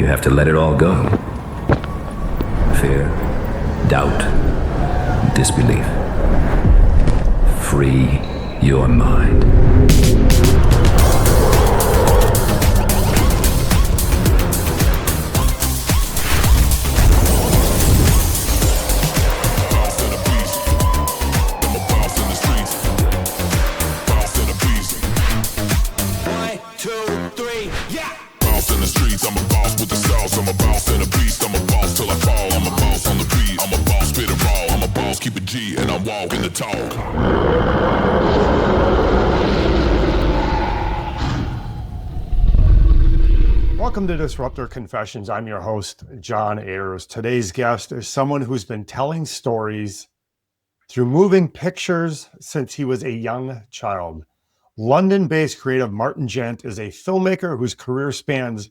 you have to let it all go. Fear, doubt, disbelief. Free your mind. Welcome to Disruptor Confessions. I'm your host, John Ayers. Today's guest is someone who's been telling stories through moving pictures since he was a young child. London-based creative Martin Gent is a filmmaker whose career spans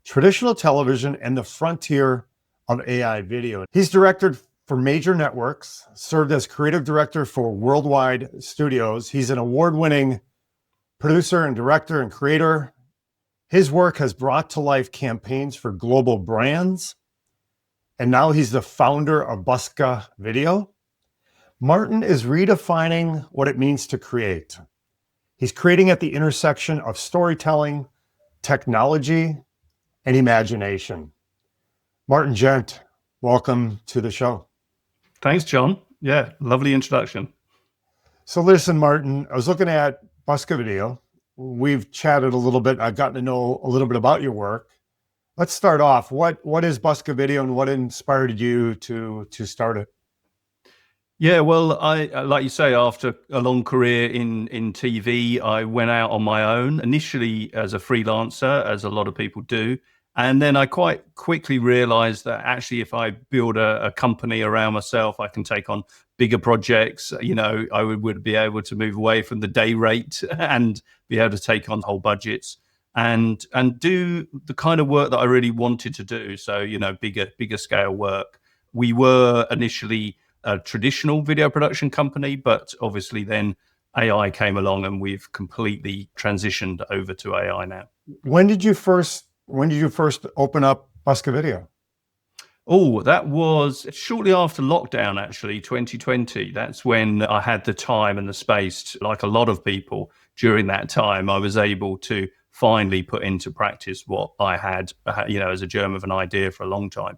traditional television and the frontier of AI video. He's directed for major networks, served as creative director for worldwide studios. He's an award-winning producer and director and creator. His work has brought to life campaigns for global brands, and now he's the founder of Buska Video. Martin is redefining what it means to create. He's creating at the intersection of storytelling, technology, and imagination. Martin Gent, welcome to the show. Thanks, John. Yeah, lovely introduction. So listen, Martin, I was looking at Buska Video. We've chatted a little bit. I've gotten to know a little bit about your work. Let's start off. What is Buska Video and what inspired you to start it? Yeah, well, I like you say, after a long career in TV, I went out on my own, initially as a freelancer, as a lot of people do. And then I quite quickly realized that actually, if I build a company around myself, I can take on bigger projects. You know, I would be able to move away from the day rate and be able to take on whole budgets and do the kind of work that I really wanted to do. So, you know, bigger scale work. We were initially a traditional video production company, but obviously then AI came along and we've completely transitioned over to AI now. When did you first open up Buska Video? Oh, that was shortly after lockdown, actually, 2020. That's when I had the time and the space, like a lot of people during that time, I was able to finally put into practice what I had, as a germ of an idea for a long time.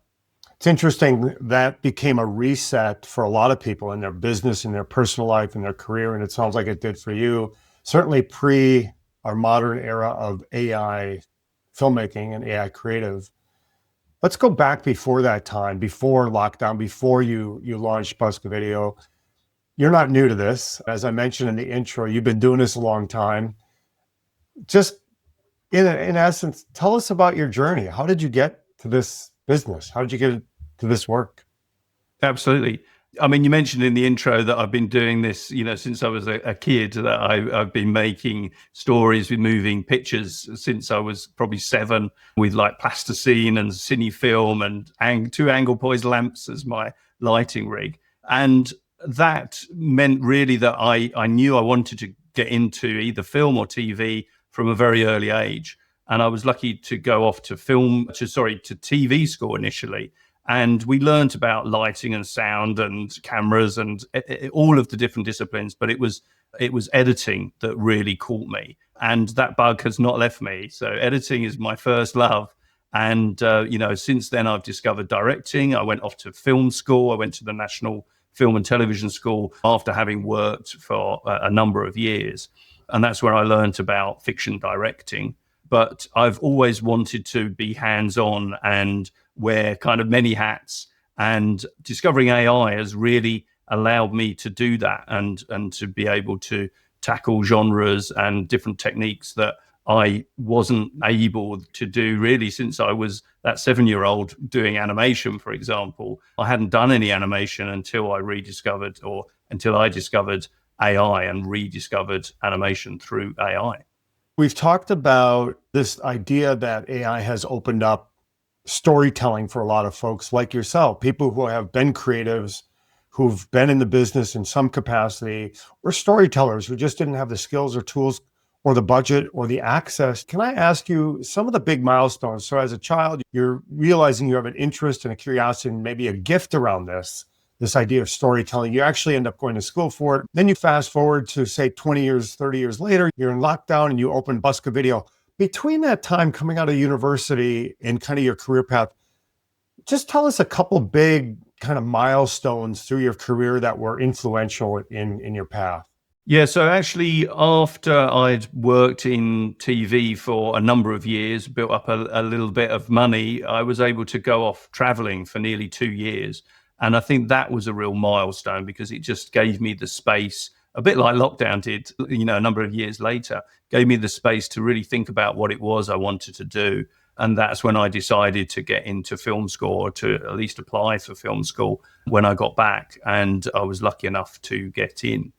It's interesting that became a reset for a lot of people in their business, in their personal life, in their career, and it sounds like it did for you. Certainly pre our modern era of AI filmmaking and AI creative. Let's go back before that time, before lockdown, before you launched Buska Video. You're not new to this. As I mentioned in the intro, you've been doing this a long time. Just in essence, tell us about your journey. How did you get to this business? How did you get to this work? Absolutely. I mean, you mentioned in the intro that I've been doing this, since I was a kid, that I've been making stories with moving pictures since I was probably 7 with like plasticine and cine film and 2 angle poised lamps as my lighting rig. And that meant really that I knew I wanted to get into either film or TV from a very early age. And I was lucky to go off to TV school initially. And we learned about lighting and sound and cameras and all of the different disciplines, but it was editing that really caught me. And that bug has not left me. So editing is my first love. And, since then I've discovered directing. I went off to film school. I went to the National Film and Television School after having worked for a number of years. And that's where I learned about fiction directing. But I've always wanted to be hands-on and wear kind of many hats, and discovering AI has really allowed me to do that and to be able to tackle genres and different techniques that I wasn't able to do really since I was that 7-year-old doing animation, for example. I hadn't done any animation until I discovered AI and rediscovered animation through AI. We've talked about this idea that AI has opened up storytelling for a lot of folks like yourself, people who have been creatives, who've been in the business in some capacity, or storytellers who just didn't have the skills or tools or the budget or the access. Can I ask you some of the big milestones? So as a child, you're realizing you have an interest and a curiosity and maybe a gift around this idea of storytelling. You actually end up going to school for it. Then you fast forward to say 20 years, 30 years later, you're in lockdown and you open Buska Video. Between that time coming out of university and kind of your career path, just tell us a couple big kind of milestones through your career that were influential in your path. Yeah, so actually, after I'd worked in TV for a number of years, built up a little bit of money, I was able to go off traveling for nearly 2 years. And I think that was a real milestone because it just gave me the space, a bit like lockdown did, a number of years later, gave me the space to really think about what it was I wanted to do. And that's when I decided to get into film school, or to at least apply for film school when I got back. And I was lucky enough to get in.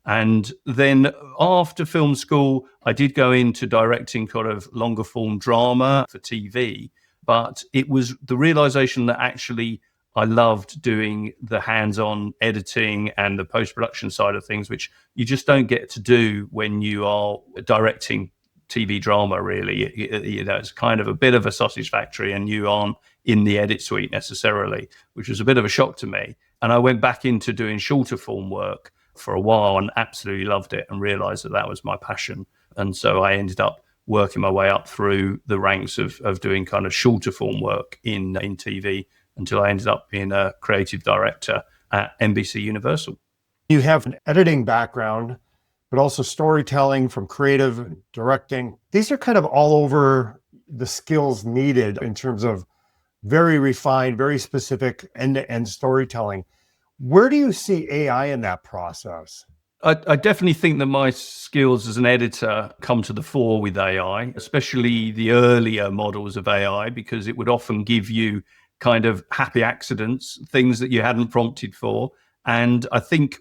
And then after film school, I did go into directing kind of longer form drama for TV. But it was the realization that actually I loved doing the hands-on editing and the post-production side of things, which you just don't get to do when you are directing TV drama, really. It's kind of a bit of a sausage factory and you aren't in the edit suite necessarily, which was a bit of a shock to me. And I went back into doing shorter form work for a while and absolutely loved it and realized that that was my passion. And so I ended up working my way up through the ranks of doing kind of shorter form work in TV until I ended up being a creative director at NBC Universal. You have an editing background, but also storytelling from creative directing. These are kind of all over the skills needed in terms of very refined, very specific end-to-end storytelling. Where do you see AI in that process? I definitely think that my skills as an editor come to the fore with AI, especially the earlier models of AI, because it would often give you kind of happy accidents, things that you hadn't prompted for. And I think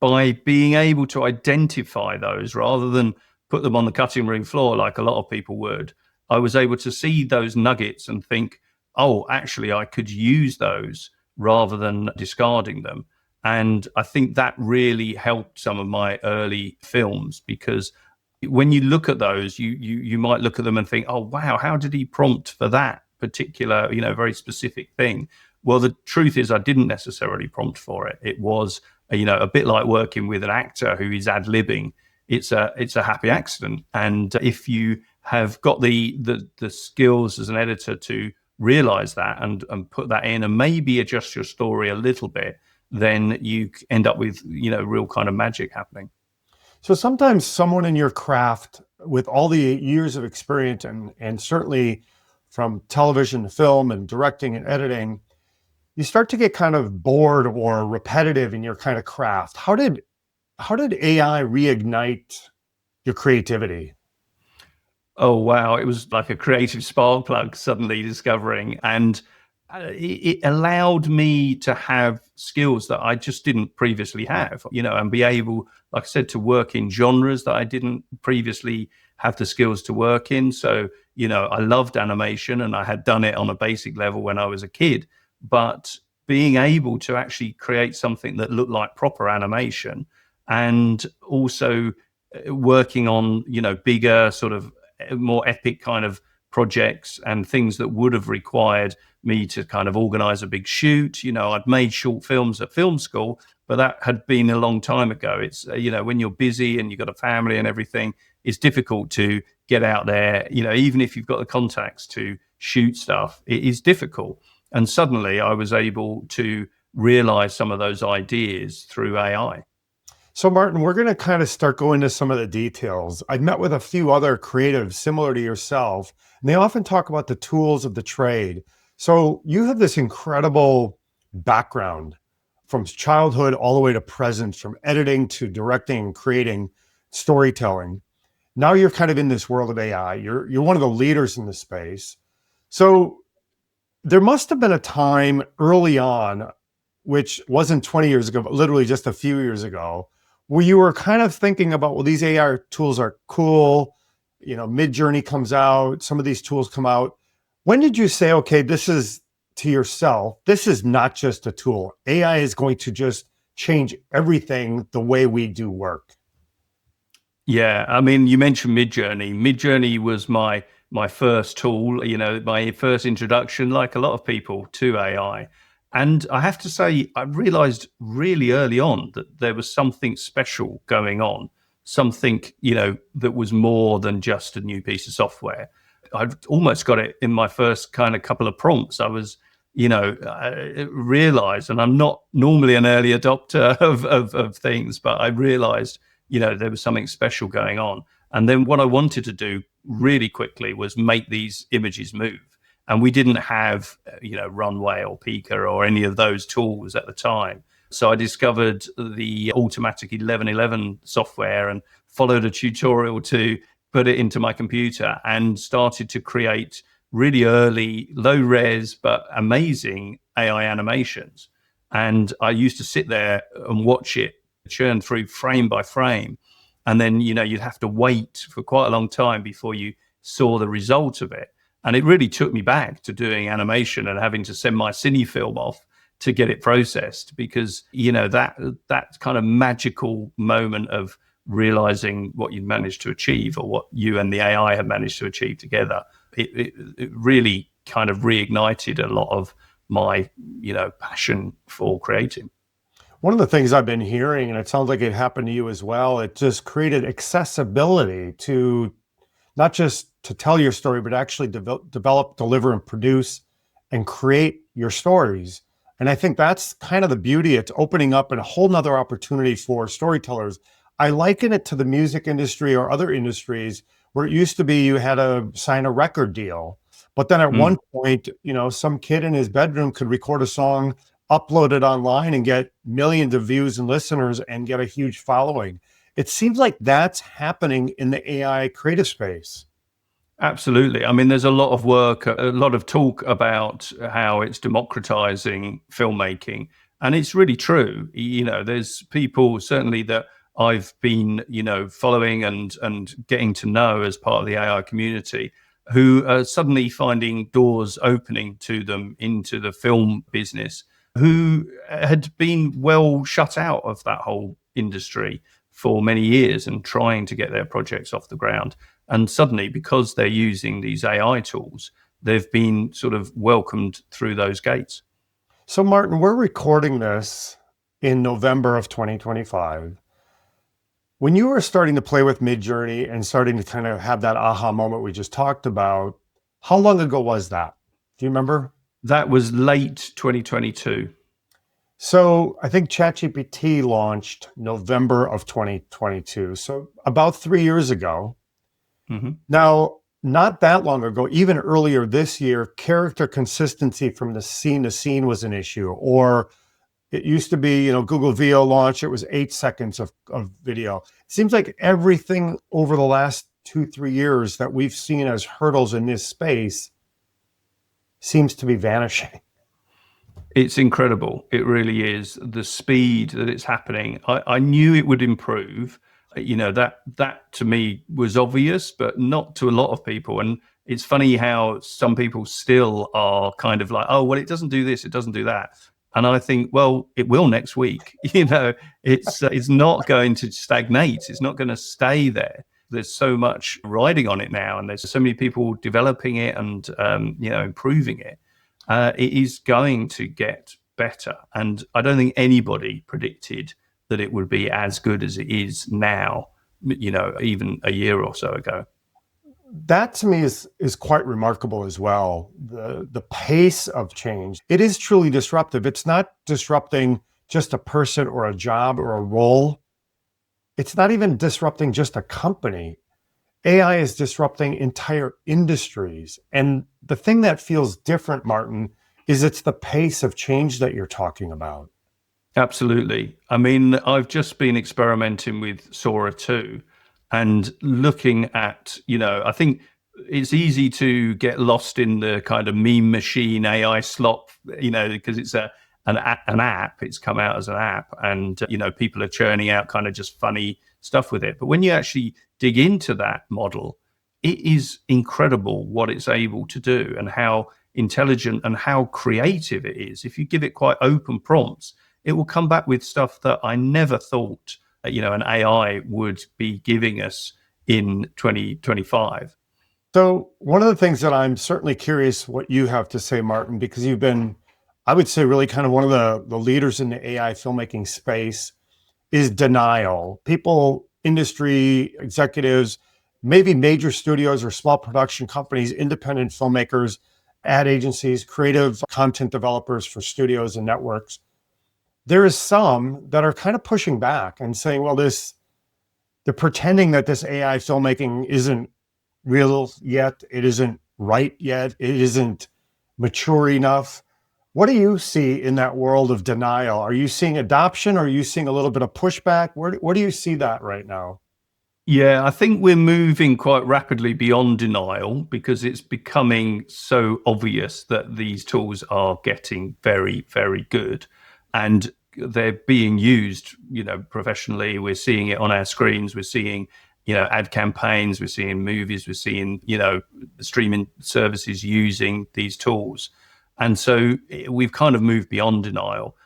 by being able to identify those rather than put them on the cutting room floor like a lot of people would, I was able to see those nuggets and think, oh, actually, I could use those rather than discarding them. And I think that really helped some of my early films, because when you look at those, you might look at them and think, oh, wow, how did he prompt for that particular, very specific thing? Well, the truth is I didn't necessarily prompt for it. It was, a bit like working with an actor who is ad-libbing. It's a happy accident. And if you have got the skills as an editor to realize that and put that in and maybe adjust your story a little bit, then you end up with, real kind of magic happening. So sometimes someone in your craft with all the years of experience and certainly from television to film and directing and editing, you start to get kind of bored or repetitive in your kind of craft. How did AI reignite your creativity? Oh, wow. It was like a creative spark plug suddenly discovering. And it allowed me to have skills that I just didn't previously have, and be able, like I said, to work in genres that I didn't previously have the skills to work in. So, I loved animation and I had done it on a basic level when I was a kid, but being able to actually create something that looked like proper animation and also working on, bigger sort of more epic kind of projects and things that would have required me to kind of organize a big shoot. I'd made short films at film school, but that had been a long time ago. It's, when you're busy and you've got a family and everything, it's difficult to get out there, even if you've got the contacts to shoot stuff, it is difficult. And suddenly I was able to realize some of those ideas through AI. So Martin, we're going to kind of start going into some of the details. I've met with a few other creatives similar to yourself, and they often talk about the tools of the trade. So you have this incredible background from childhood all the way to present, from editing to directing and creating storytelling. Now you're kind of in this world of AI. You're one of the leaders in the space. So there must have been a time early on, which wasn't 20 years ago, but literally just a few years ago, where you were kind of thinking about, well, these AI tools are cool. Midjourney comes out, some of these tools come out. When did you say, okay, this is to yourself, this is not just a tool. AI is going to just change everything the way we do work? Yeah, I mean, you mentioned Midjourney. Midjourney was my first tool, my first introduction, like a lot of people, to AI. And I have to say, I realized really early on that there was something special going on, something, that was more than just a new piece of software. I've almost got it in my first kind of couple of prompts. I realized, and I'm not normally an early adopter of things, but I realized, there was something special going on. And then what I wanted to do really quickly was make these images move. And we didn't have, Runway or Pika or any of those tools at the time. So I discovered the automatic 1111 software and followed a tutorial to put it into my computer and started to create really early, low res, but amazing AI animations. And I used to sit there and watch it churn through frame by frame. And then, you'd have to wait for quite a long time before you saw the result of it. And it really took me back to doing animation and having to send my cine film off to get it processed, because, that kind of magical moment of realizing what you'd managed to achieve, or what you and the AI had managed to achieve together, it really kind of reignited a lot of my, passion for creating. One of the things I've been hearing, and it sounds like it happened to you as well, it just created accessibility to not just to tell your story, but actually develop, deliver, and produce and create your stories. And I think that's kind of the beauty. It's opening up a whole nother opportunity for storytellers. I liken it to the music industry or other industries where it used to be you had to sign a record deal. But then at one point, some kid in his bedroom could record a song, upload it online, and get millions of views and listeners and get a huge following. It seems like that's happening in the AI creative space. Absolutely. I mean, there's a lot of work, a lot of talk about how it's democratizing filmmaking. And it's really true. There's people certainly that I've been, following and getting to know as part of the AI community, who are suddenly finding doors opening to them into the film business, who had been well shut out of that whole industry for many years and trying to get their projects off the ground. And suddenly, because they're using these AI tools, they've been sort of welcomed through those gates. So, Martin, we're recording this in November of 2025. When you were starting to play with Midjourney and starting to kind of have that aha moment we just talked about, how long ago was that? Do you remember? That was late 2022. So I think ChatGPT launched November of 2022. So about 3 years ago. Mm-hmm. Now, not that long ago, even earlier this year, character consistency from the scene to scene was an issue. Or it used to be, Google VO launch, it was 8 seconds of video. It seems like everything over the last 2-3 years that we've seen as hurdles in this space seems to be vanishing. It's incredible. It really is. The speed that it's happening. I knew it would improve. That to me was obvious, but not to a lot of people. And it's funny how some people still are kind of like, oh, well, it doesn't do this, it doesn't do that. And I think, well, it will next week. It's not going to stagnate. It's not going to stay there. There's so much riding on it now, and there's so many people developing it and improving it. It is going to get better. And I don't think anybody predicted that it would be as good as it is now, even a year or so ago. That to me is quite remarkable as well. The pace of change. It is truly disruptive. It's not disrupting just a person or a job or a role. It's not even disrupting just a company. AI is disrupting entire industries. And the thing that feels different, Martin, is it's the pace of change that you're talking about. Absolutely. I mean, I've just been experimenting with Sora 2 and looking at, I think it's easy to get lost in the kind of meme machine AI slop, because it's an app. It's come out as an app, and, people are churning out kind of just funny stuff with it. But when you actually dig into that model, it is incredible what it's able to do and how intelligent and how creative it is. If you give it quite open prompts, it will come back with stuff that I never thought an AI would be giving us in 2025. So one of the things that I'm certainly curious what you have to say, Martin, because you've been, I would say, really kind of one of the leaders in the AI filmmaking space, is denial. People, industry executives, maybe major studios or small production companies, independent filmmakers, ad agencies, creative content developers for studios and networks. There is some that are kind of pushing back and saying, well, they're pretending that this AI filmmaking isn't real yet. It isn't right yet. It isn't mature enough. What do you see in that world of denial? Are you seeing adoption? Or are you seeing a little bit of pushback? Where do you see that right now? Yeah, I think we're moving quite rapidly beyond denial because it's becoming so obvious that these tools are getting very, very good. And they're being used, professionally. We're seeing it on our screens. We're seeing, ad campaigns. We're seeing movies. We're seeing, the streaming services using these tools. And so we've kind of moved beyond denial.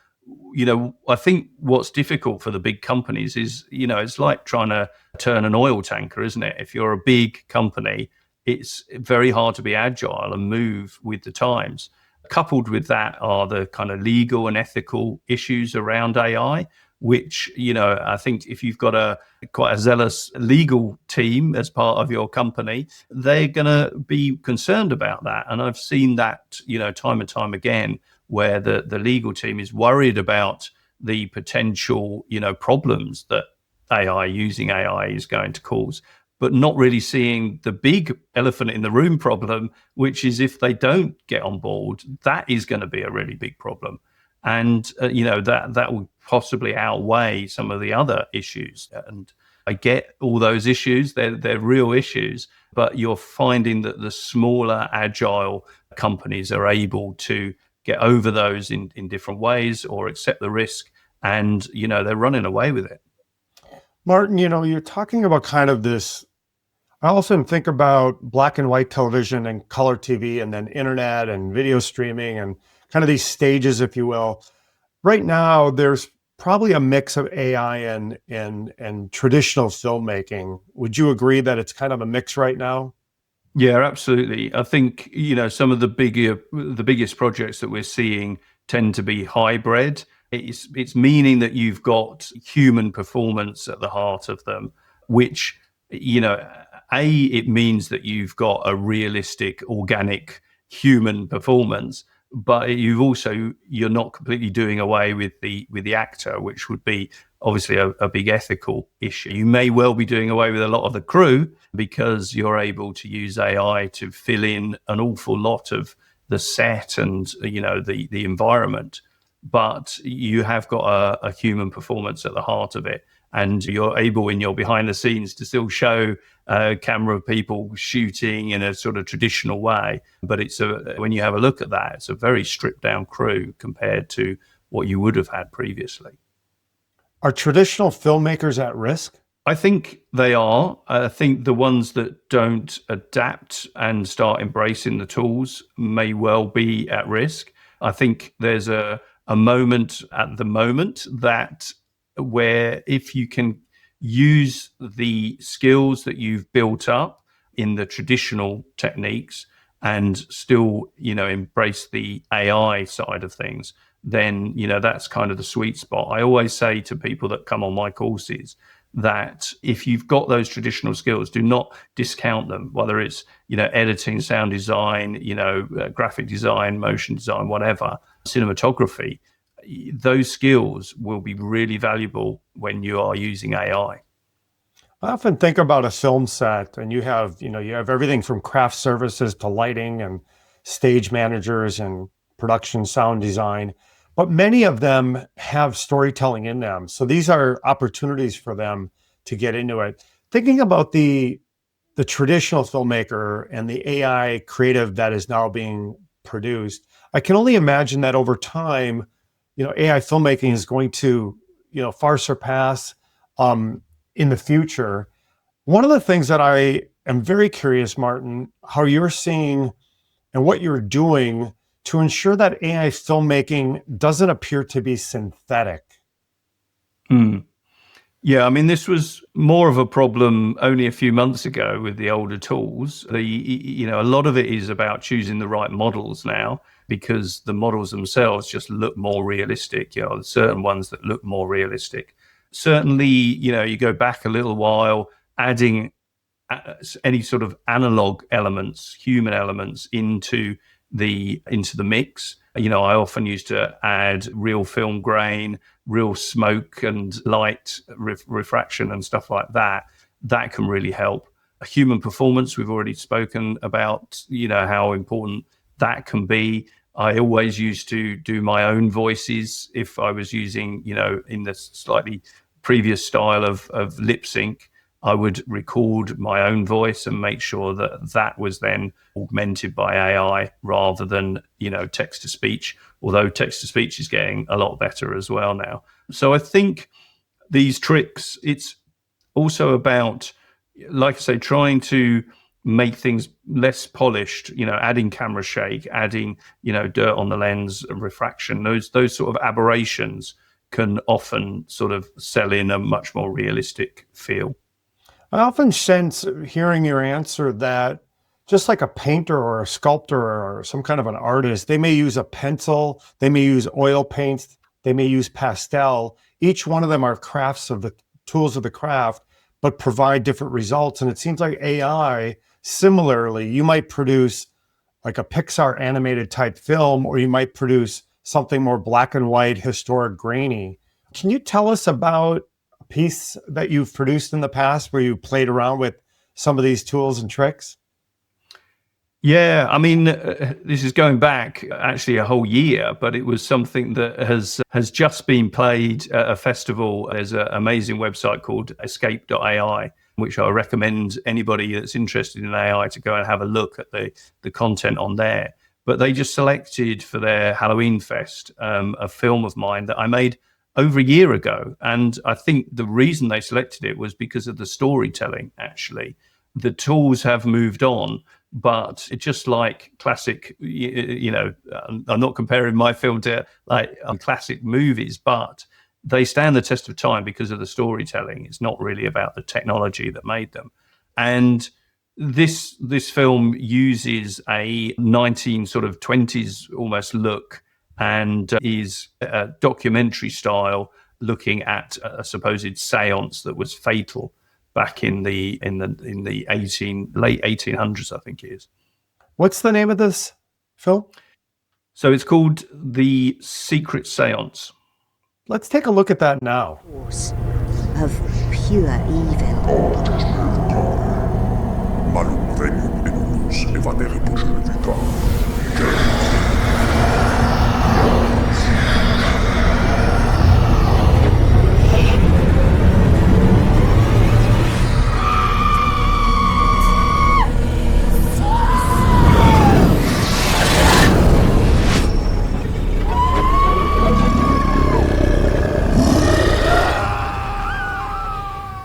I think what's difficult for the big companies is, it's like trying to turn an oil tanker, isn't it? If you're a big company, it's very hard to be agile and move with the times. Coupled with that are the kind of legal and ethical issues around AI, which, I think if you've got quite a zealous legal team as part of your company, they're going to be concerned about that. And I've seen that, time and time again, where the legal team is worried about the potential, problems that using AI is going to cause, but not really seeing the big elephant in the room problem, which is if they don't get on board, that is going to be a really big problem. And, that will possibly outweigh some of the other issues. And I get all those issues, they're real issues, but you're finding that the smaller, agile companies are able to get over those in different ways or accept the risk. And, they're running away with it. Martin, you're talking about kind of this. I often think about black and white television and color TV and then internet and video streaming and kind of these stages, if you will. Right now, there's probably a mix of AI and traditional filmmaking. Would you agree that it's kind of a mix right now? Yeah, absolutely. I think, some of the biggest projects that we're seeing tend to be hybrid. It's meaning that you've got human performance at the heart of them, which, it means that you've got a realistic, organic human performance, but you're not completely doing away with the actor, which would be obviously a big ethical issue. You may well be doing away with a lot of the crew because you're able to use AI to fill in an awful lot of the set and, the environment. But you have got a human performance at the heart of it. And you're able in your behind the scenes to still show a camera of people shooting in a sort of traditional way. But when you have a look at that, it's a very stripped down crew compared to what you would have had previously. Are traditional filmmakers at risk? I think they are. I think the ones that don't adapt and start embracing the tools may well be at risk. I think there's a moment at the moment that where if you can use the skills that you've built up in the traditional techniques and still, embrace the AI side of things, then, that's kind of the sweet spot. I always say to people that come on my courses that if you've got those traditional skills, do not discount them, whether it's, editing, sound design, graphic design, motion design, whatever, cinematography. Those skills will be really valuable when you are using AI. I often think about a film set and you have everything from craft services to lighting and stage managers and production sound design, but many of them have storytelling in them. So these are opportunities for them to get into it. Thinking about the traditional filmmaker and the AI creative that is now being produced, I can only imagine that over time, AI filmmaking is going to, far surpass in the future. One of the things that I am very curious, Martin, how you're seeing and what you're doing to ensure that AI filmmaking doesn't appear to be synthetic. Yeah, I mean, this was more of a problem only a few months ago with the older tools. A lot of it is about choosing the right models now, because the models themselves just look more realistic. There's certain ones that look more realistic. Certainly, you go back a little while, adding any sort of analog elements, human elements into the mix. I often used to add real film grain, real smoke and light refraction and stuff like that. That can really help. A human performance, we've already spoken about, how important that can be. I always used to do my own voices if I was using, in the slightly previous style of lip sync. I would record my own voice and make sure that that was then augmented by AI rather than, text to speech, although text to speech is getting a lot better as well now. So I think these tricks, it's also about, like I say, trying to make things less polished, adding camera shake, adding, dirt on the lens, refraction, those sort of aberrations can often sort of sell in a much more realistic feel. I often sense, hearing your answer, that just like a painter or a sculptor or some kind of an artist, they may use a pencil, they may use oil paints, they may use pastel. Each one of them are crafts of the tools of the craft, but provide different results. And it seems like AI, similarly, you might produce like a Pixar animated type film, or you might produce something more black and white, historic, grainy. Can you tell us about piece that you've produced in the past where you played around with some of these tools and tricks? Yeah, I mean, this is going back actually a whole year, but it was something that has just been played at a festival. There's an amazing website called escape.ai, which I recommend anybody that's interested in AI to go and have a look at the content on there. But they just selected for their Halloween Fest a film of mine that I made over a year ago. And I think the reason they selected it was because of the storytelling, actually. The tools have moved on, but it's just like classic, I'm not comparing my film to like classic movies, but they stand the test of time because of the storytelling. It's not really about the technology that made them. And this film uses a 1920s almost look, and is a documentary style, looking at a supposed seance that was fatal back in the late 1800s, I think it is. What's the name of this film? So it's called The Secret Seance. Let's take a look at that now. Force of pure evil. Malum venium enumus evadere posture vita.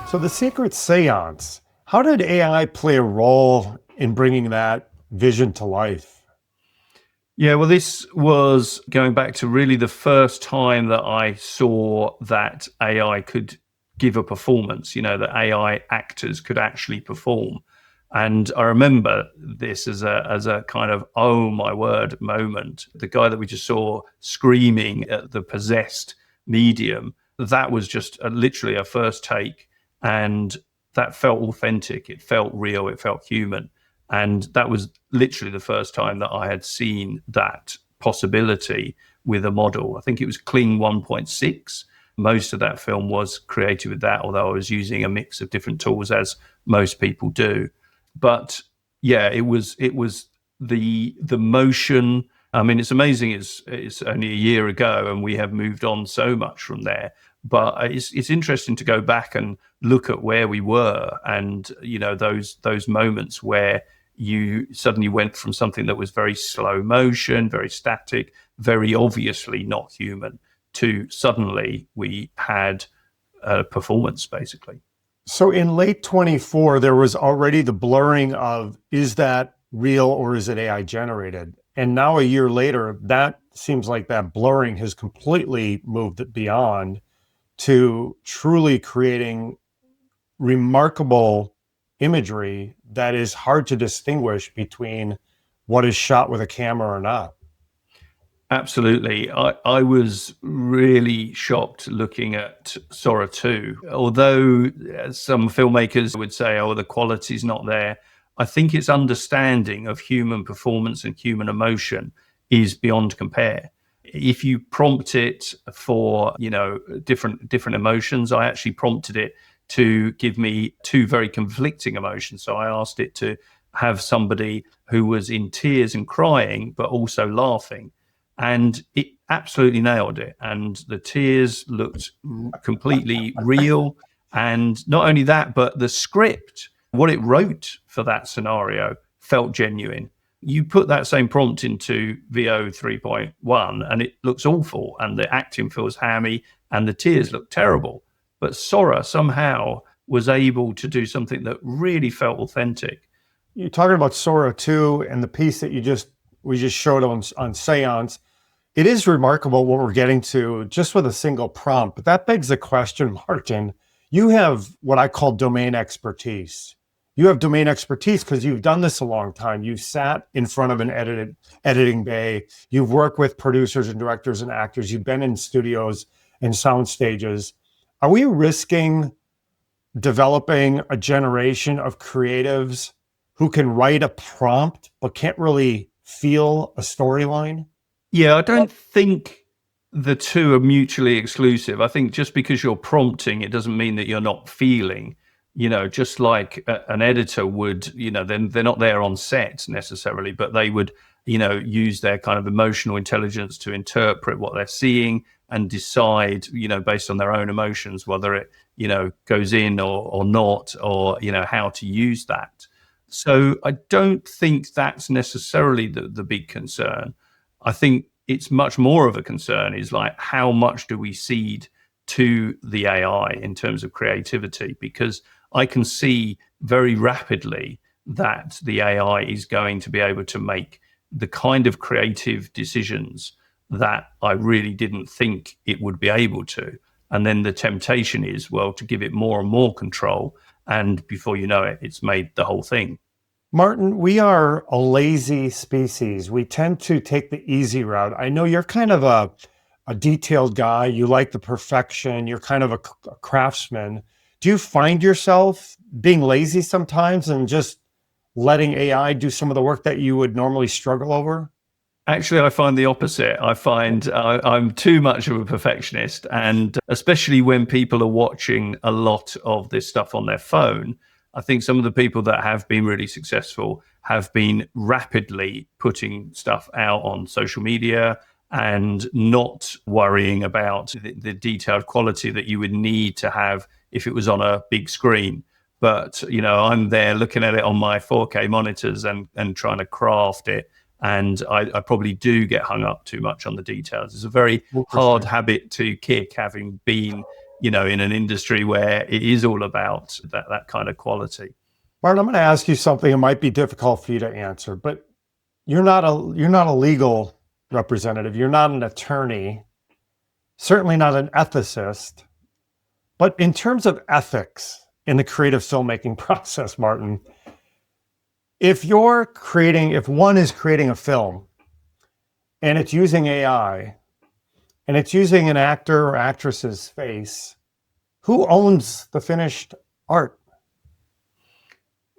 So the Secret Seance, how did AI play a role in bringing that vision to life? Yeah, well, this was going back to really the first time that I saw that AI could give a performance, that AI actors could actually perform. And I remember this as a kind of, oh my word moment. The guy that we just saw screaming at the possessed medium, that was just literally a first take. And that felt authentic. It felt real. It felt human. And that was literally the first time that I had seen that possibility with a model. I think it was Kling 1.6. Most of that film was created with that, although I was using a mix of different tools, as most people do. But yeah, it was the motion. I mean, it's amazing. It's only a year ago, and we have moved on so much from there. But it's interesting to go back and look at where we were, and those moments where you suddenly went from something that was very slow motion, very static, very obviously not human, to suddenly we had a performance, basically. So in late 24, there was already the blurring of, is that real or is it AI generated? And now a year later, that seems like that blurring has completely moved it beyond. to truly creating remarkable imagery that is hard to distinguish between what is shot with a camera or not. Absolutely. I was really shocked looking at Sora 2. Although some filmmakers would say, oh, the quality's not there, I think its understanding of human performance and human emotion is beyond compare. If you prompt it for, different emotions, I actually prompted it to give me two very conflicting emotions. So I asked it to have somebody who was in tears and crying, but also laughing. And it absolutely nailed it. And the tears looked completely real. And not only that, but the script, what it wrote for that scenario, felt genuine. You put that same prompt into VO 3.1 and it looks awful, and the acting feels hammy and the tears look terrible. But Sora somehow was able to do something that really felt authentic. You're talking about Sora 2 and the piece that we just showed on Seance. It is remarkable what we're getting to just with a single prompt. But that begs the question, Martin, you have what I call domain expertise. You have domain expertise because you've done this a long time. You've sat in front of an editing bay. You've worked with producers and directors and actors. You've been in studios and sound stages. Are we risking developing a generation of creatives who can write a prompt but can't really feel a storyline? Yeah, I don't think the two are mutually exclusive. I think just because you're prompting, it doesn't mean that you're not feeling. Just like an editor would, they're not there on set necessarily, but they would, use their kind of emotional intelligence to interpret what they're seeing and decide, based on their own emotions, whether it, goes in or not, or, how to use that. So I don't think that's necessarily the big concern. I think it's much more of a concern is like, how much do we cede to the AI in terms of creativity? Because I can see very rapidly that the AI is going to be able to make the kind of creative decisions that I really didn't think it would be able to. And then the temptation is, well, to give it more and more control. And before you know it, it's made the whole thing. Martin, we are a lazy species. We tend to take the easy route. I know you're kind of a detailed guy. You like the perfection. You're kind of a craftsman. Do you find yourself being lazy sometimes and just letting AI do some of the work that you would normally struggle over? Actually, I find the opposite. I find I'm too much of a perfectionist. And especially when people are watching a lot of this stuff on their phone, I think some of the people that have been really successful have been rapidly putting stuff out on social media and not worrying about the detailed quality that you would need to have if it was on a big screen. But, I'm there looking at it on my 4K monitors and trying to craft it. And I probably do get hung up too much on the details. It's a very hard habit to kick, having been in an industry where it is all about that kind of quality. Martin, I'm going to ask you something that might be difficult for you to answer, but you're not a legal representative. You're not an attorney, certainly not an ethicist. But in terms of ethics in the creative filmmaking process, Martin, if one is creating a film and it's using AI, and it's using an actor or actress's face, who owns the finished art?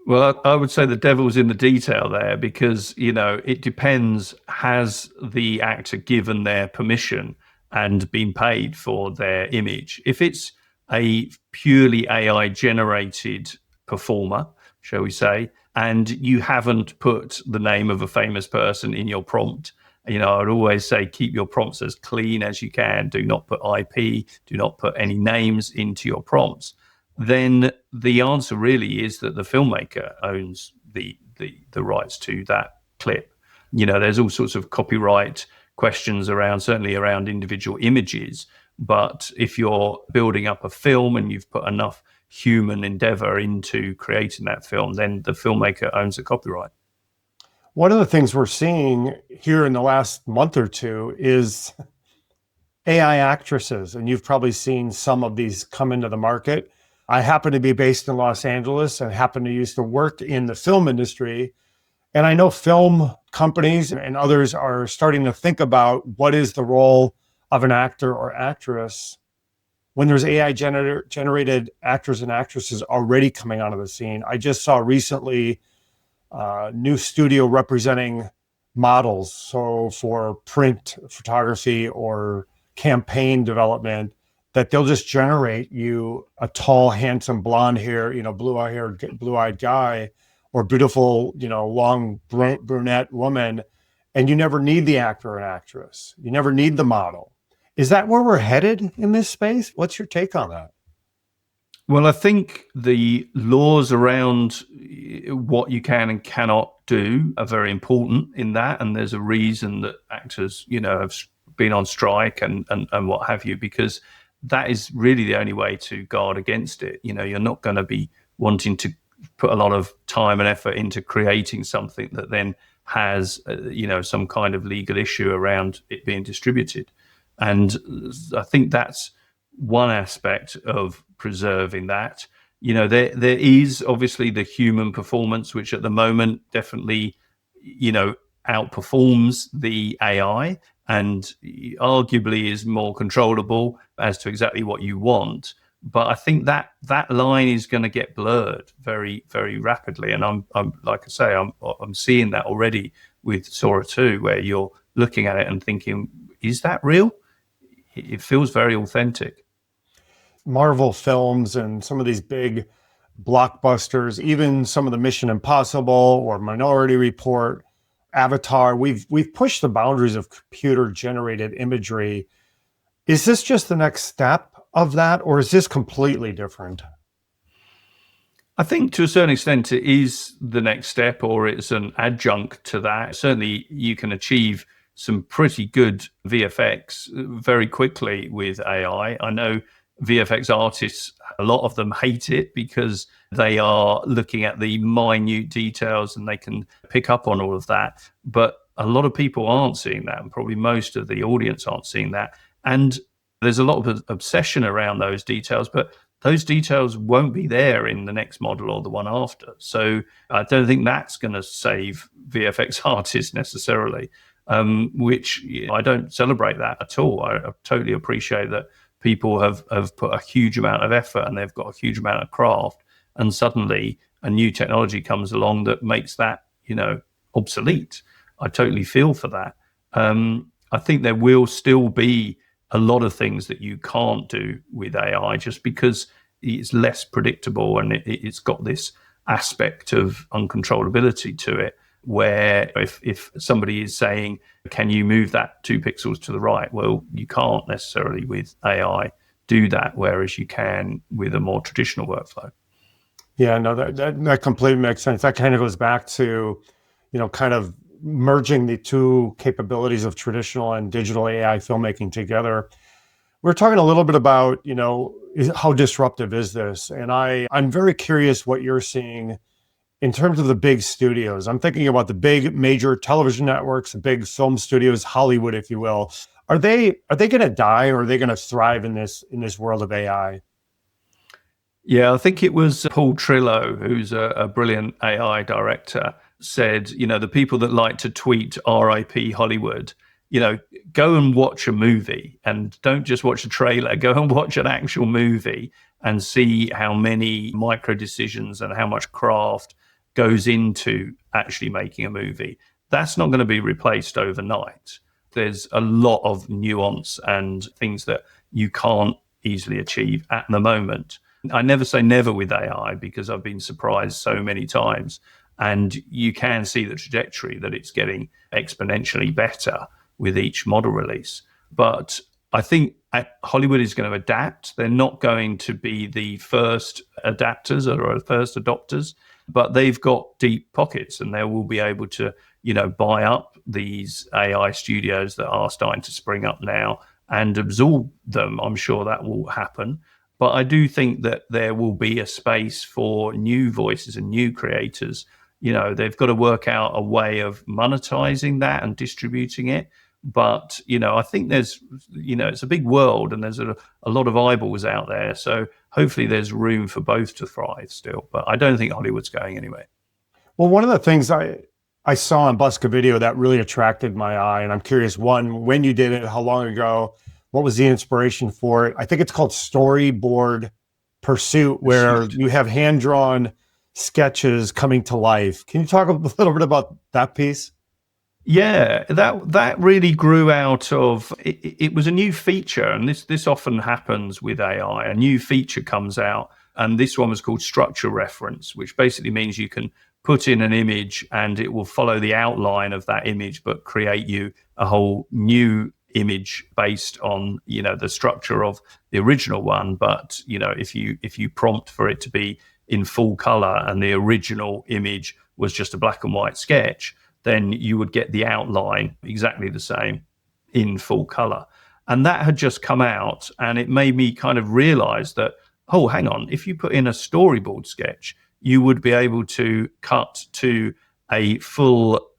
Well, I would say the devil's in the detail there, because, it depends. Has the actor given their permission and been paid for their image? If it's a purely AI generated performer, shall we say, and you haven't put the name of a famous person in your prompt, I'd always say keep your prompts as clean as you can. Do not put IP, do not put any names into your prompts. Then the answer really is that the filmmaker owns the rights to that clip. There's all sorts of copyright questions certainly around individual images. But if you're building up a film and you've put enough human endeavor into creating that film, then the filmmaker owns the copyright. One of the things we're seeing here in the last month or two is AI actresses, and you've probably seen some of these come into the market. I happen to be based in Los Angeles and happen to used to work in the film industry. And I know film companies and others are starting to think about what is the role of an actor or actress when there's AI generated actors and actresses already coming onto the scene. I just saw recently a new studio representing models. So for print photography or campaign development, that they'll just generate you a tall, handsome, blonde hair, blue-eyed guy, or beautiful, long brunette woman, and you never need the actor and actress. You never need the model. Is that where we're headed in this space? What's your take on that? Well, I think the laws around what you can and cannot do are very important in that. And there's a reason that actors, have been on strike and what have you, because that is really the only way to guard against it. You're not going to be wanting to put a lot of time and effort into creating something that then has, some kind of legal issue around it being distributed. And I think that's one aspect of preserving that. There is obviously the human performance, which at the moment definitely, outperforms the AI and arguably is more controllable as to exactly what you want. But I think that line is going to get blurred very, very rapidly. And I'm like I say, I'm seeing that already with Sora 2, where you're looking at it and thinking, is that real? It feels very authentic. Marvel films and some of these big blockbusters, even some of the Mission Impossible or Minority Report, Avatar, we've pushed the boundaries of computer generated imagery. Is this just the next step of that, or is this completely different? I think to a certain extent it is the next step, or it's an adjunct to that. Certainly you can achieve some pretty good VFX very quickly with AI. I know VFX artists, a lot of them hate it because they are looking at the minute details and they can pick up on all of that. But a lot of people aren't seeing that, and probably most of the audience aren't seeing that. And there's a lot of obsession around those details, but those details won't be there in the next model or the one after. So I don't think that's going to save VFX artists necessarily, which I don't celebrate that at all. I totally appreciate that people have put a huge amount of effort and they've got a huge amount of craft, and suddenly a new technology comes along that makes that, obsolete. I totally feel for that. I think there will still be a lot of things that you can't do with AI just because it's less predictable and it's got this aspect of uncontrollability to it, where if somebody is saying, can you move that 2 pixels to the right? Well, you can't necessarily with AI do that, whereas you can with a more traditional workflow. Yeah, no, that completely makes sense. That kind of goes back to, kind of merging the two capabilities of traditional and digital AI filmmaking together. We're talking a little bit about, how disruptive is this? And I'm very curious what you're seeing in terms of the big studios. I'm thinking about the big major television networks, the big film studios, Hollywood, if you will. Are they going to die, or are they going to thrive in this world of AI? Yeah, I think it was Paul Trillo, who's a brilliant AI director, said, the people that like to tweet RIP Hollywood, go and watch a movie, and don't just watch a trailer, go and watch an actual movie and see how many micro decisions and how much craft goes into actually making a movie. That's not going to be replaced overnight. There's a lot of nuance and things that you can't easily achieve at the moment. I never say never with AI, because I've been surprised so many times. And you can see the trajectory that it's getting exponentially better with each model release. But I think Hollywood is going to adapt. They're not going to be the first adapters or first adopters, but they've got deep pockets, and they will be able to, buy up these AI studios that are starting to spring up now and absorb them. I'm sure that will happen. But I do think that there will be a space for new voices and new creators. They've got to work out a way of monetizing that and distributing it. But, I think there's, it's a big world and there's a lot of eyeballs out there. So hopefully there's room for both to thrive still. But I don't think Hollywood's going anywhere. Well, one of the things I saw on Buska video that really attracted my eye, and I'm curious, one, when you did it, how long ago, what was the inspiration for it? I think it's called Storyboard Pursuit, where you have hand-drawn sketches coming to life. Can you talk a little bit about that piece? Yeah, that really grew out of it was a new feature, and this often happens with AI. A new feature comes out, and this one was called structure reference, which basically means you can put in an image and it will follow the outline of that image, but create you a whole new image based on the structure of the original one. But if you prompt for it to be in full color and the original image was just a black and white sketch, then you would get the outline exactly the same in full color. And that had just come out, and it made me kind of realize that, oh, hang on, if you put in a storyboard sketch, you would be able to cut to a full,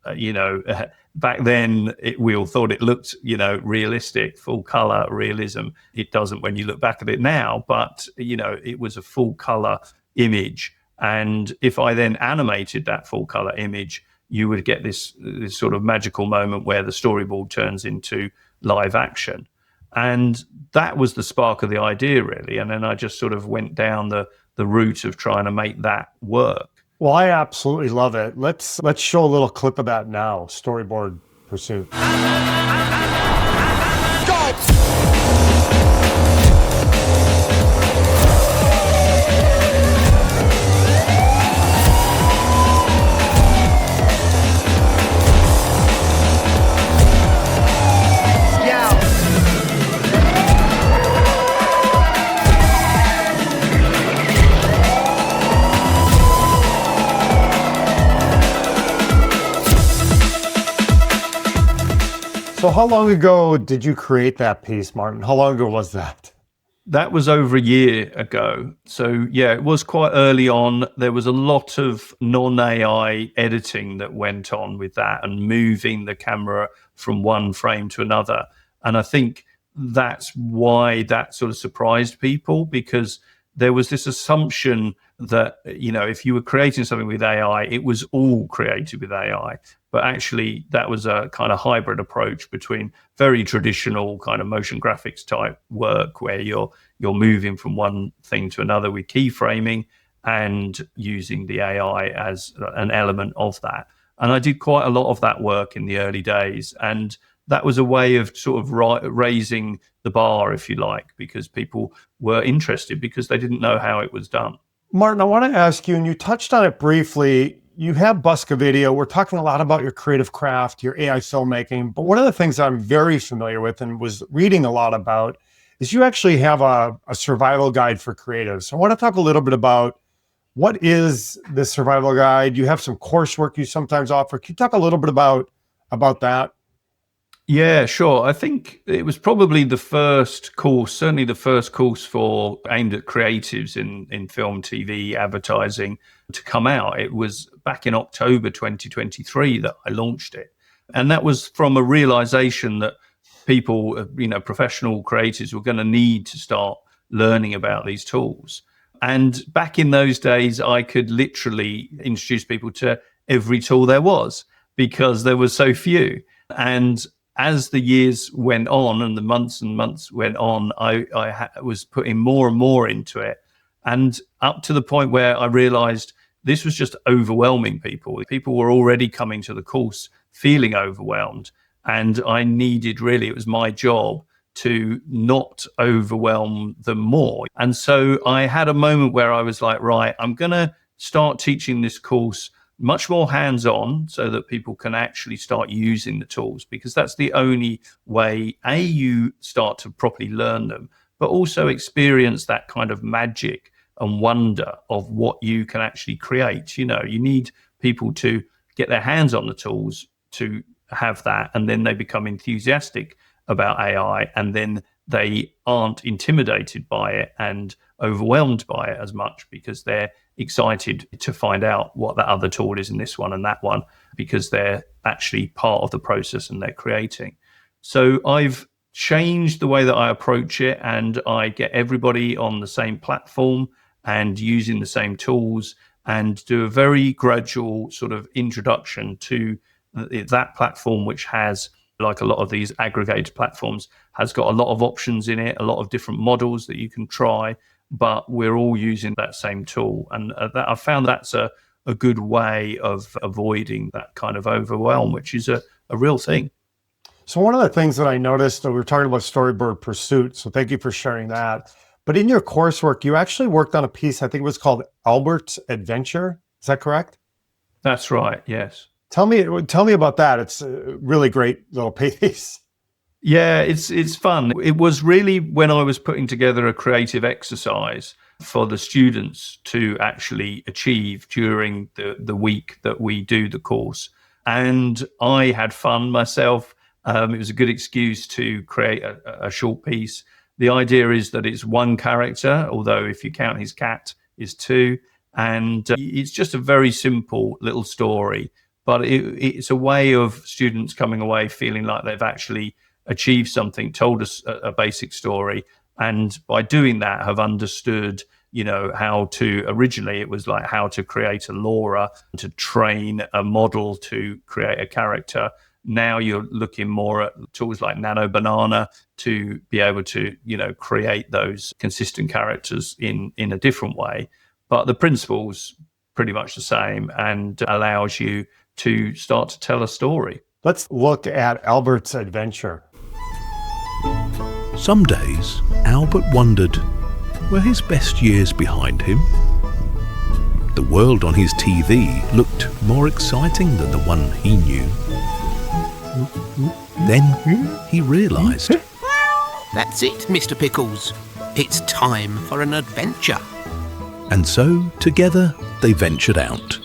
back then we all thought it looked, realistic, full color realism. It doesn't when you look back at it now, but, it was a full color image. And if I then animated that full color image, you would get this sort of magical moment where the storyboard turns into live action. And that was the spark of the idea, really. And then I just sort of went down the route of trying to make that work. Well, I absolutely love it. Let's show a little clip of that now. Storyboard Pursuit. So how long ago did you create that piece, Martin? How long ago was that? That was over a year ago. So yeah, it was quite early on. There was a lot of non-AI editing that went on with that and moving the camera from one frame to another. And I think that's why that sort of surprised people, because there was this assumption that, if you were creating something with AI, it was all created with AI. But actually, that was a kind of hybrid approach between very traditional kind of motion graphics type work, where you're moving from one thing to another with keyframing and using the AI as an element of that. And I did quite a lot of that work in the early days. And that was a way of sort of raising the bar, if you like, because people were interested because they didn't know how it was done. Martin, I want to ask you, and you touched on it briefly, you have Buska Video. We're talking a lot about your creative craft, your AI filmmaking, but one of the things I'm very familiar with and was reading a lot about is you actually have a survival guide for creatives. So I want to talk a little bit about what is the survival guide. You have some coursework you sometimes offer. Can you talk a little bit about that? Yeah, sure. I think it was probably the first course, certainly the first course for aimed at creatives in film, TV, advertising to come out. It was back in October 2023 that I launched it. And that was from a realization that people, professional creatives were going to need to start learning about these tools. And back in those days, I could literally introduce people to every tool there was because there were so few. And as the years went on and the months and months went on, I was putting more and more into it. And up to the point where I realized this was just overwhelming people. People were already coming to the course feeling overwhelmed. And I needed it was my job to not overwhelm them more. And so I had a moment where I was like, right, I'm going to start teaching this course much more hands-on so that people can actually start using the tools, because that's the only way, you start to properly learn them, but also experience that kind of magic and wonder of what you can actually create. You need people to get their hands on the tools to have that, and then they become enthusiastic about AI, and then they aren't intimidated by it and overwhelmed by it as much because they're excited to find out what that other tool is in this one and that one, because they're actually part of the process and they're creating. So I've changed the way that I approach it, and I get everybody on the same platform and using the same tools, and do a very gradual sort of introduction to that platform, which has, like a lot of these aggregated platforms, has got a lot of options in it, a lot of different models that you can try, but we're all using that same tool. And I found that's a good way of avoiding that kind of overwhelm, which is a real thing. So one of the things that I noticed, we were talking about storyboard pursuit, so thank you for sharing that. But in your coursework, you actually worked on a piece, I think it was called Albert's Adventure. Is that correct? That's right, yes. Tell me about that. It's a really great little piece. Yeah, it's fun. It was really when I was putting together a creative exercise for the students to actually achieve during the week that we do the course. And I had fun myself. It was a good excuse to create a short piece. The idea is that it's one character, although if you count his cat, is two. And it's just a very simple little story. But it's a way of students coming away feeling like they've actually achieved something, told us a basic story, and by doing that have understood, how to, originally it was like how to create a Laura, to train a model to create a character. Now you're looking more at tools like Nano Banana to be able to, create those consistent characters in a different way. But the principle's pretty much the same and allows you to start to tell a story. Let's look at Albert's Adventure. Some days, Albert wondered, were his best years behind him? The world on his TV looked more exciting than the one he knew. Then he realised. That's it, Mr. Pickles. It's time for an adventure. And so, together, they ventured out.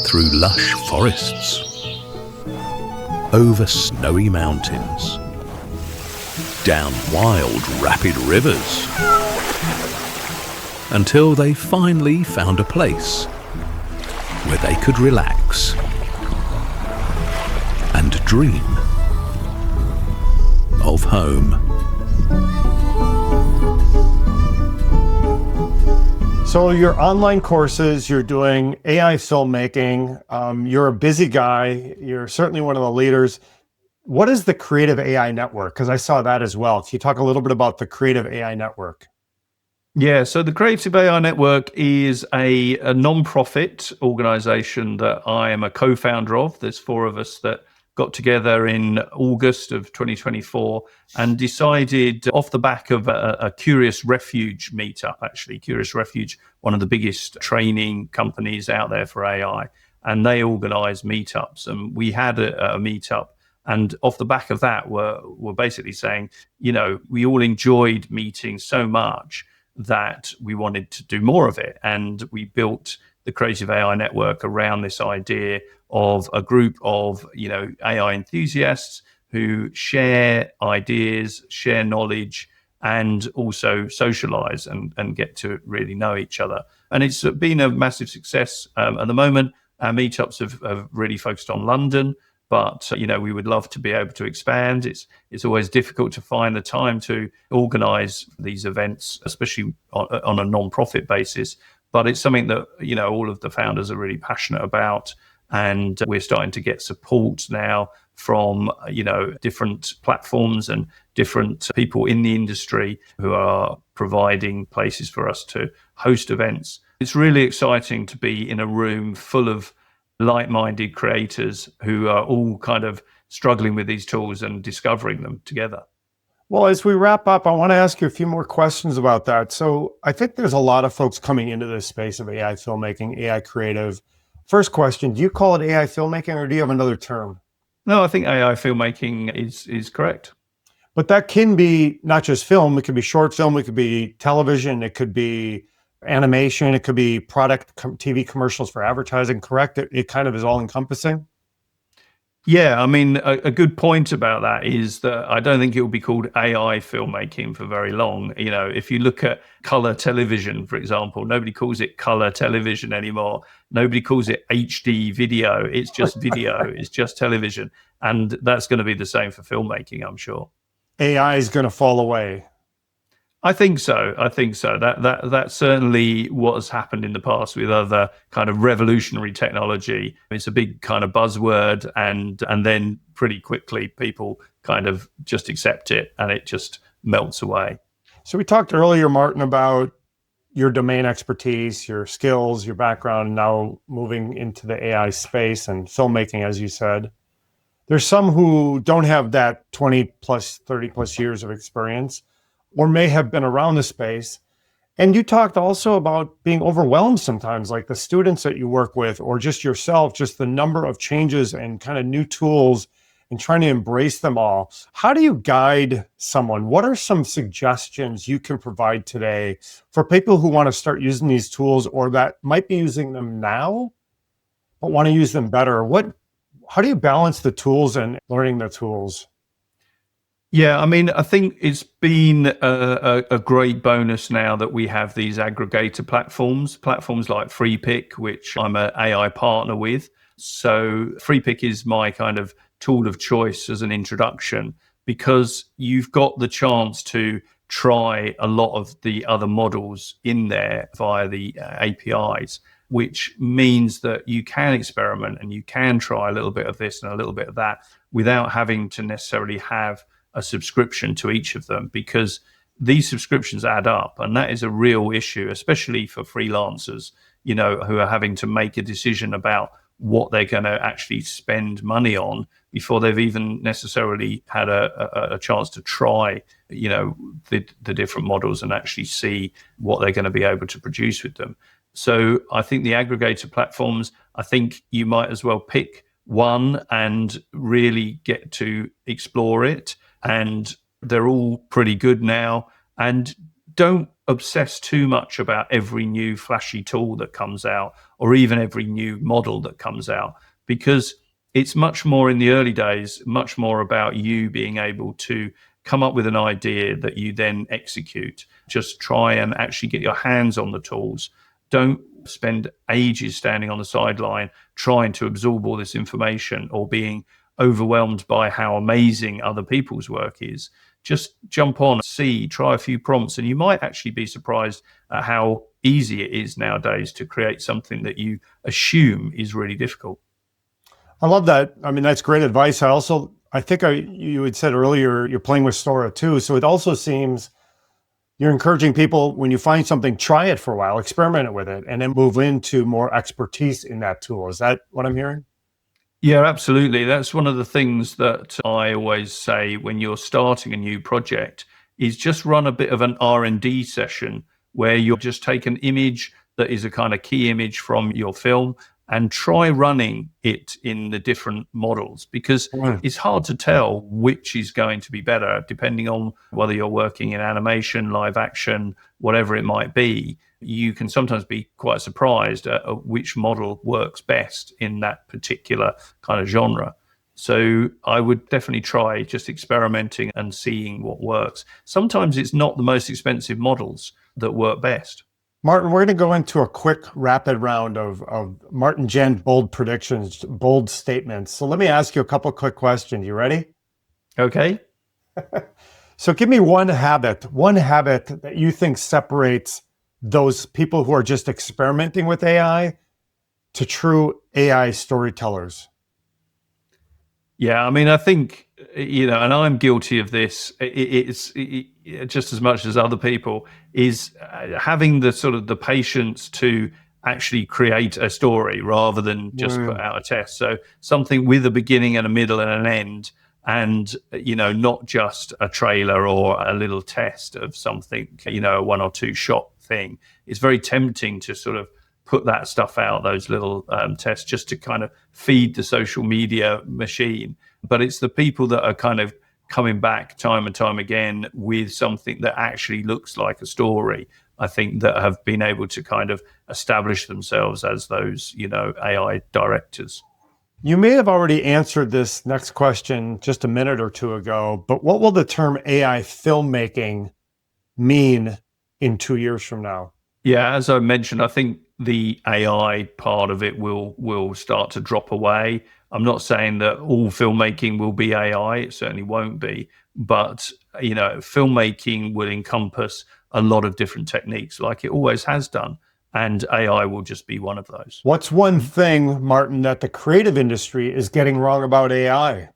Through lush forests, over snowy mountains, down wild, rapid rivers, until they finally found a place where they could relax and dream of home. So your online courses, you're doing AI filmmaking, you're a busy guy, you're certainly one of the leaders. What is the Creative AI Network? Because I saw that as well. Can you talk a little bit about the Creative AI Network? Yeah, so the Creative AI Network is a non-profit organization that I am a co-founder of. There's 4 of us that got together in August of 2024 and decided, off the back of a Curious Refuge meetup, actually. Curious Refuge, one of the biggest training companies out there for AI, and they organize meetups. And we had a meetup, and off the back of that, we're basically saying, we all enjoyed meeting so much that we wanted to do more of it. And we built the Creative AI Network around this idea of a group of, AI enthusiasts who share ideas, share knowledge, and also socialize and get to really know each other. And it's been a massive success. At the moment, our meetups have really focused on London, but we would love to be able to expand. It's always difficult to find the time to organize these events, especially on a non-profit basis. But it's something that, all of the founders are really passionate about. And we're starting to get support now from, different platforms and different people in the industry who are providing places for us to host events. It's really exciting to be in a room full of like-minded creators who are all kind of struggling with these tools and discovering them together. Well, as we wrap up, I want to ask you a few more questions about that. So I think there's a lot of folks coming into this space of AI filmmaking, AI creative. First question, do you call it AI filmmaking or do you have another term? No, I think AI filmmaking is correct. But that can be not just film, it could be short film, it could be television, it could be animation, it could be product TV commercials for advertising, correct? It kind of is all encompassing. Yeah, I mean, a good point about that is that I don't think it will be called AI filmmaking for very long. If you look at color television, for example, nobody calls it color television anymore. Nobody calls it HD video. It's just video. It's just television. And that's going to be the same for filmmaking, I'm sure. AI is going to fall away. I think so. That's certainly what has happened in the past with other kind of revolutionary technology. It's a big kind of buzzword, and then pretty quickly people kind of just accept it and it just melts away. So we talked earlier, Martin, about your domain expertise, your skills, your background, and now moving into the AI space and filmmaking, as you said. There's some who don't have that 20 plus, 30 plus years of experience, or may have been around the space. And you talked also about being overwhelmed sometimes, like the students that you work with, or just yourself, just the number of changes and kind of new tools and trying to embrace them all. How do you guide someone? What are some suggestions you can provide today for people who want to start using these tools, or that might be using them now, but want to use them better? How do you balance the tools and learning the tools? Yeah, I mean, I think it's been a great bonus now that we have these aggregator platforms like FreePick, which I'm an AI partner with. So FreePick is my kind of tool of choice as an introduction, because you've got the chance to try a lot of the other models in there via the APIs, which means that you can experiment and you can try a little bit of this and a little bit of that without having to necessarily have a subscription to each of them, because these subscriptions add up. And that is a real issue, especially for freelancers, who are having to make a decision about what they're going to actually spend money on before they've even necessarily had a chance to try, the different models and actually see what they're going to be able to produce with them. So I think the aggregator platforms, I think you might as well pick one and really get to explore it. And they're all pretty good now. And don't obsess too much about every new flashy tool that comes out, or even every new model that comes out, because it's much more in the early days, much more about you being able to come up with an idea that you then execute. Just try and actually get your hands on the tools. Don't spend ages standing on the sideline trying to absorb all this information or being overwhelmed by how amazing other people's work is. Just jump on, try a few prompts, and you might actually be surprised at how easy it is nowadays to create something that you assume is really difficult. I love that. I mean, that's great advice. I think you had said earlier, you're playing with Sora too. So it also seems you're encouraging people, when you find something, try it for a while, experiment with it, and then move into more expertise in that tool. Is that what I'm hearing? Yeah, absolutely. That's one of the things that I always say when you're starting a new project, is just run a bit of an R&D session where you'll just take an image that is a kind of key image from your film and try running it in the different models, because it's hard to tell which is going to be better depending on whether you're working in animation, live action, whatever it might be. You can sometimes be quite surprised at which model works best in that particular kind of genre. So I would definitely try just experimenting and seeing what works. Sometimes it's not the most expensive models that work best. Martin, we're going to go into a quick rapid round of Martin Gent bold predictions, bold statements. So let me ask you a couple quick questions. You ready? Okay. So give me one habit that you think separates those people who are just experimenting with AI to true AI storytellers. Yeah, I mean, I think, and I'm guilty of this, it's just as much as other people, is having the sort of the patience to actually create a story rather than just put out a test. So something with a beginning and a middle and an end, and, not just a trailer or a little test of something, a 1 or 2 shot thing. It's very tempting to sort of put that stuff out, those little tests, just to kind of feed the social media machine. But it's the people that are kind of coming back time and time again with something that actually looks like a story, I think, that have been able to kind of establish themselves as those, AI directors. You may have already answered this next question just a minute or two ago, but what will the term AI filmmaking mean in 2 years from now? Yeah, as I mentioned, I think the AI part of it will start to drop away. I'm not saying that all filmmaking will be AI. It certainly won't be. But, filmmaking will encompass a lot of different techniques like it always has done. And AI will just be one of those. What's one thing, Martin, that the creative industry is getting wrong about AI?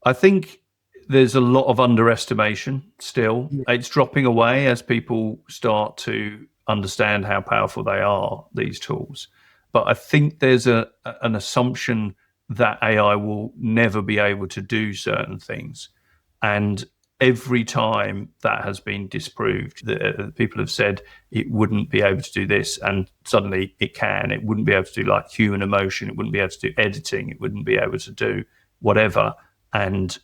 I think there's a lot of underestimation still. It's dropping away as people start to understand how powerful they are, these tools. But I think there's an assumption that AI will never be able to do certain things. And every time that has been disproved, people have said it wouldn't be able to do this, and suddenly it can. It wouldn't be able to do like human emotion. It wouldn't be able to do editing. It wouldn't be able to do whatever. And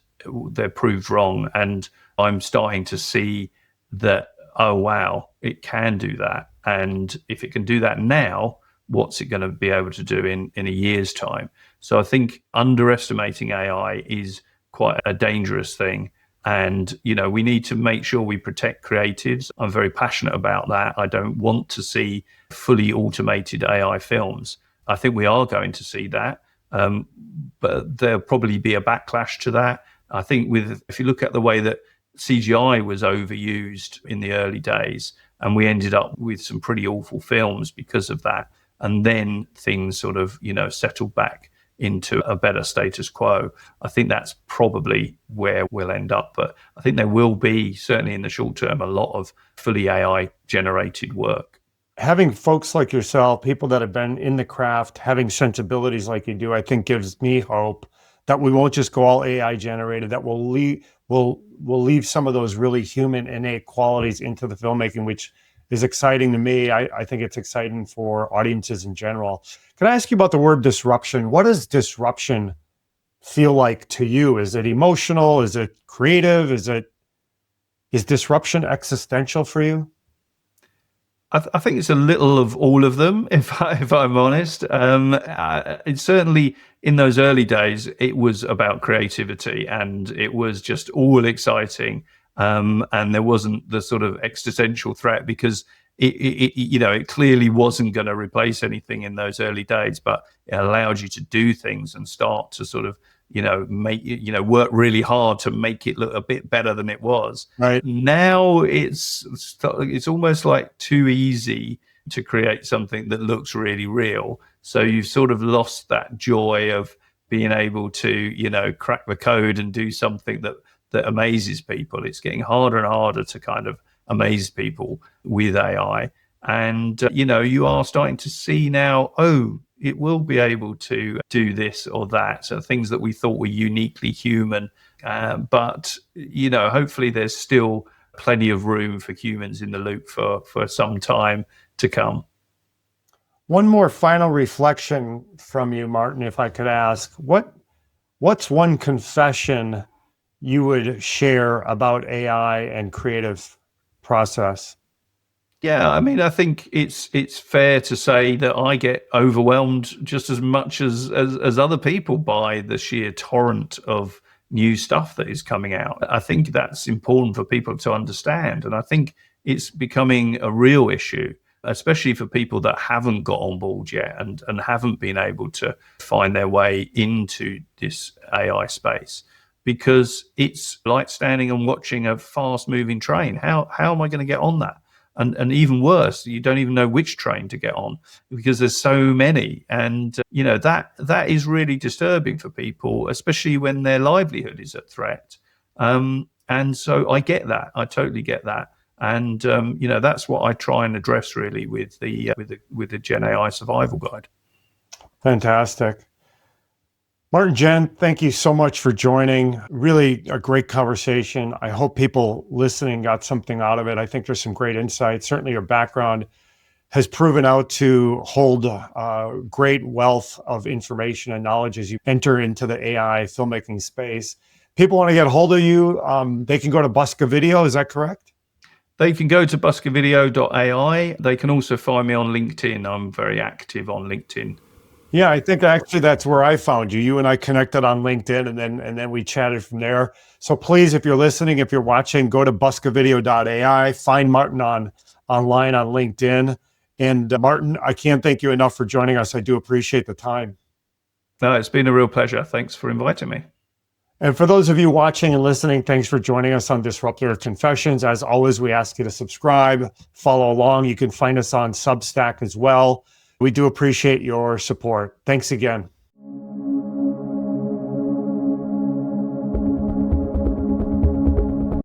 they're proved wrong. And I'm starting to see that, oh, wow, it can do that. And if it can do that now, what's it going to be able to do in a year's time? So I think underestimating AI is quite a dangerous thing. And, we need to make sure we protect creatives. I'm very passionate about that. I don't want to see fully automated AI films. I think we are going to see that. But there'll probably be a backlash to that. I think if you look at the way that CGI was overused in the early days, and we ended up with some pretty awful films because of that. And then things sort of, settled back into a better status quo. I think that's probably where we'll end up. But I think there will be, certainly in the short term, a lot of fully AI generated work. Having folks like yourself, people that have been in the craft, having sensibilities like you do, I think gives me hope that we won't just go all AI generated, that we'll leave some of those really human innate qualities into the filmmaking, which is exciting to me. I think it's exciting for audiences in general. Can I ask you about the word disruption? What does disruption feel like to you? Is it emotional? Is it creative? Is disruption existential for you? I think it's a little of all of them, if I'm honest. It's certainly in those early days, it was about creativity, and it was just all exciting. And there wasn't the sort of existential threat, because it clearly wasn't going to replace anything in those early days, but it allowed you to do things and start to sort of make work really hard to make it look a bit better than it was. Right now, it's almost like too easy to create something that looks really real. So you've sort of lost that joy of being able to crack the code and do something that amazes people. It's getting harder and harder to kind of amaze people with AI. And, you are starting to see now, it will be able to do this or that. So things that we thought were uniquely human. But, hopefully there's still plenty of room for humans in the loop for some time to come. One more final reflection from you, Martin, if I could ask. What's one confession you would share about AI and creative process? Yeah, I mean, I think it's fair to say that I get overwhelmed just as much as other people by the sheer torrent of new stuff that is coming out. I think that's important for people to understand. And I think it's becoming a real issue, especially for people that haven't got on board yet and haven't been able to find their way into this AI space. Because it's like standing and watching a fast moving train. How am I going to get on that? And even worse, you don't even know which train to get on because there's so many. And, that is really disturbing for people, especially when their livelihood is at threat. And so I get that. I totally get that. And, that's what I try and address really with the Gen AI Survival Guide. Fantastic. Martin, Gent, thank you so much for joining. Really a great conversation. I hope people listening got something out of it. I think there's some great insights. Certainly your background has proven out to hold a great wealth of information and knowledge as you enter into the AI filmmaking space. People want to get a hold of you. They can go to Buska Video. Is that correct? They can go to buskavideo.ai. They can also find me on LinkedIn. I'm very active on LinkedIn. Yeah, I think actually that's where I found you. You and I connected on LinkedIn, and then we chatted from there. So please, if you're listening, if you're watching, go to buskavideo.ai, find Martin online on LinkedIn, And Martin, I can't thank you enough for joining us. I do appreciate the time. No, it's been a real pleasure. Thanks for inviting me. And for those of you watching and listening, thanks for joining us on Disruptor Confessions. As always, we ask you to subscribe, follow along. You can find us on Substack as well. We do appreciate your support. Thanks again.